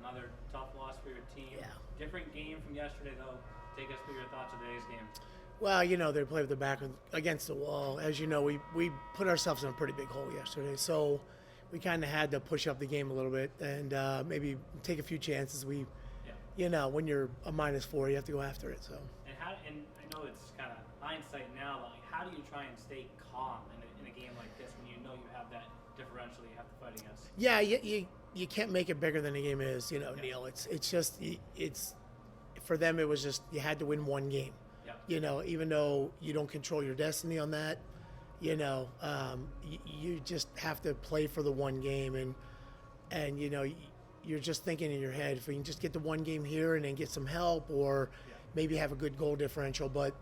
another tough loss for your team. Yeah. Different game from yesterday, though. Take us through your thoughts of today's game. Well, they played with their back against the wall. As you know, we put ourselves in a pretty big hole yesterday. So we kind of had to push up the game a little bit and maybe take a few chances. When you're a -4, you have to go after it. So. And I know it's kind of hindsight now, but like, how do you try and stay calm in a game like this when you know you have that differential you have to fight against? Yeah, you can't make it bigger than the game is, Neil. It's just for them it was just you had to win one game. Yeah. Even though you don't control your destiny on that, you just have to play for the one game, and you're just thinking in your head, if we can just get the one game here and then get some help, or maybe have a good goal differential. But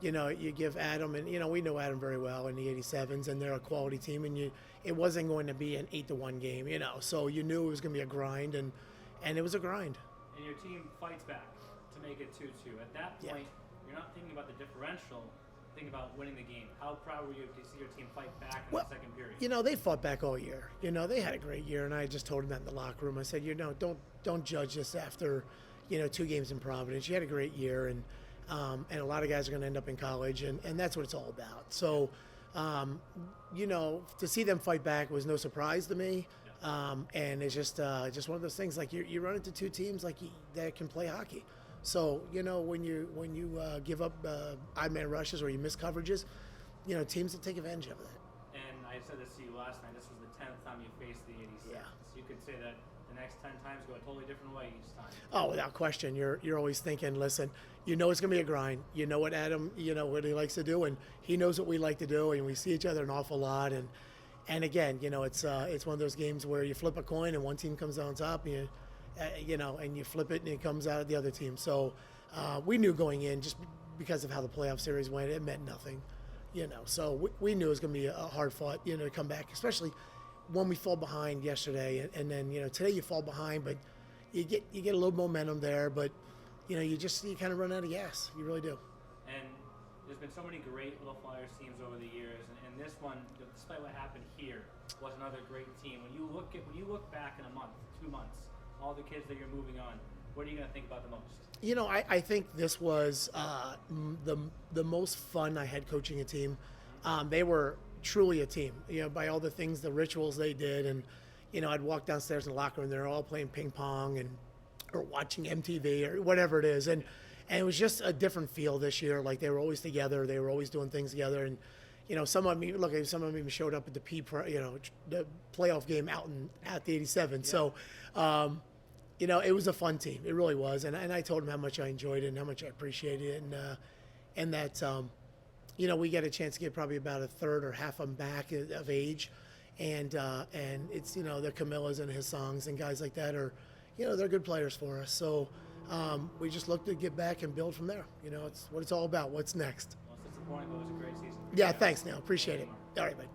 you give Adam, and we know Adam very well in the 87's, and they're a quality team, and it wasn't going to be an 8-1 game, so you knew it was going to be a grind, and it was a grind. And your team fights back to make it 2-2. At that point, you're not thinking about the differential. Think about winning the game. How proud were you to see your team fight back in the second period? They fought back all year. They had a great year, and I just told them that in the locker room. I said, don't judge this after, 2 games in Providence. You had a great year, and a lot of guys are going to end up in college, and that's what it's all about. So, to see them fight back was no surprise to me, and it's just one of those things. Like you run into 2 teams that can play hockey. So when you give up odd man rushes or you miss coverages, teams will take advantage of that. And I said this to you last night. This was the 10th time you faced the 87. Yeah. So you could say that the next 10 times go a totally different way each time. Oh, without question. You're always thinking, listen, it's going to be a grind. You know what Adam, what he likes to do, and he knows what we like to do, and we see each other an awful lot. And again, it's one of those games where you flip a coin and one team comes out on top, and and you flip it and it comes out of the other team. So we knew going in, just because of how the playoff series went, it meant nothing. So we knew it was going to be a hard fought, to come back, especially when we fall behind yesterday, and then today you fall behind, but you get a little momentum there, but you kind of run out of gas. You really do. And there's been so many great Little Flyers teams over the years, and this one, despite what happened here, was another great team. When you look back in a month, 2 months, all the kids that you're moving on, what are you going to think about the most? I think this was the most fun I had coaching a team. They were truly a team, by all the things, the rituals they did. And, I'd walk downstairs in the locker room, they're all playing ping pong or watching MTV or whatever it is. And it was just a different feel this year. Like they were always together. They were always doing things together. And, some of them even showed up at the the playoff game at the 87. Yeah. So, it was a fun team. It really was. And I told them how much I enjoyed it and how much I appreciated it. And that, we get a chance to get probably about a third or half of them back of age. And it's, the Camillas and his songs and guys like that are, they're good players for us. So we just look to get back and build from there. It's what it's all about. What's next? Well, it's disappointing, but it was a great season. Yeah, thanks, Neil. Appreciate it. All right, bud.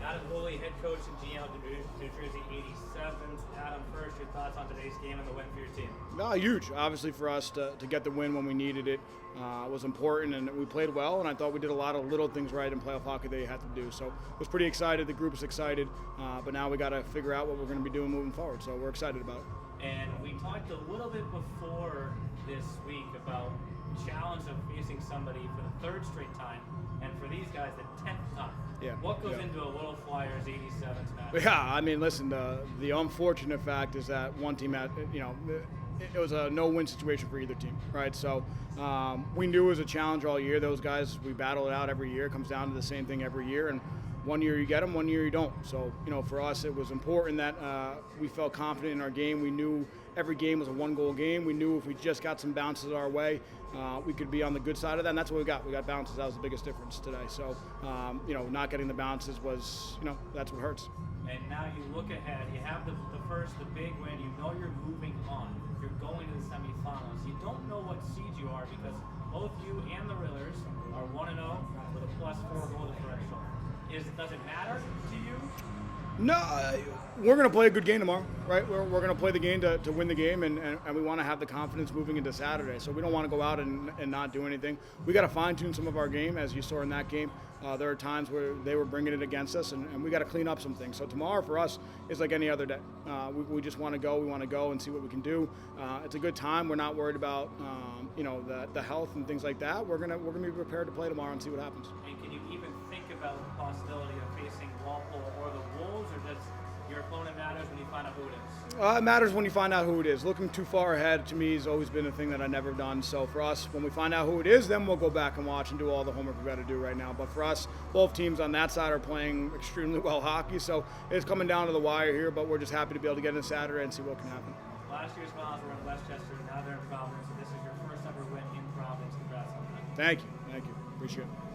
Adam Woolley, head coach and GM of the New Jersey 87's. Adam, first, your thoughts on today's game and the win for your team? No, huge. Obviously for us to get the win when we needed it was important, and we played well, and I thought we did a lot of little things right in playoff hockey that you had to do. So I was pretty excited. The group was excited, but now we got to figure out what we're going to be doing moving forward. So we're excited about it. And we talked a little bit before this week about the challenge of facing somebody for the 3rd straight time, and for these guys, the 10th time. Yeah. What goes into a Little Flyers 87's match? Yeah, I mean, listen, the unfortunate fact is that one team had, it was a no-win situation for either team, right? So we knew it was a challenge all year. Those guys, we battle it out every year. It comes down to the same thing every year, and one year you get them, one year you don't. So, for us, it was important that we felt confident in our game. We knew every game was a 1-goal game. We knew if we just got some bounces our way, we could be on the good side of that, and that's what we got. We got bounces. That was the biggest difference today. So, not getting the bounces was, that's what hurts. And now you look ahead. You have the big win. You know you're moving on. You're going to the semifinals. You don't know what seed you are because both you and the Rillers are 1-0 with a +4 goal differential. Does it matter to you No, we're going to play a good game tomorrow, right? We're going to play the game to win the game, and we want to have the confidence moving into Saturday. So we don't want to go out and not do anything. We got to fine-tune some of our game, as you saw in that game. There are times where they were bringing it against us, and we got to clean up some things. So tomorrow for us is like any other day. We just want to go. We want to go and see what we can do. It's a good time. We're not worried about the health and things like that. We're gonna be prepared to play tomorrow and see what happens. And can you even think about the possibility of facing Walpole or the Wolves, or just your opponent matters when you find out who it is? It matters when you find out who it is. Looking too far ahead, to me, has always been a thing that I've never done. So for us, when we find out who it is, then we'll go back and watch and do all the homework we've got to do right now. But for us, both teams on that side are playing extremely well hockey. So it's coming down to the wire here, but we're just happy to be able to get in Saturday and see what can happen. Last year's finals were in Westchester, now they're in Providence, so this is your first ever win in Providence. Congrats on that. Thank you. Appreciate it.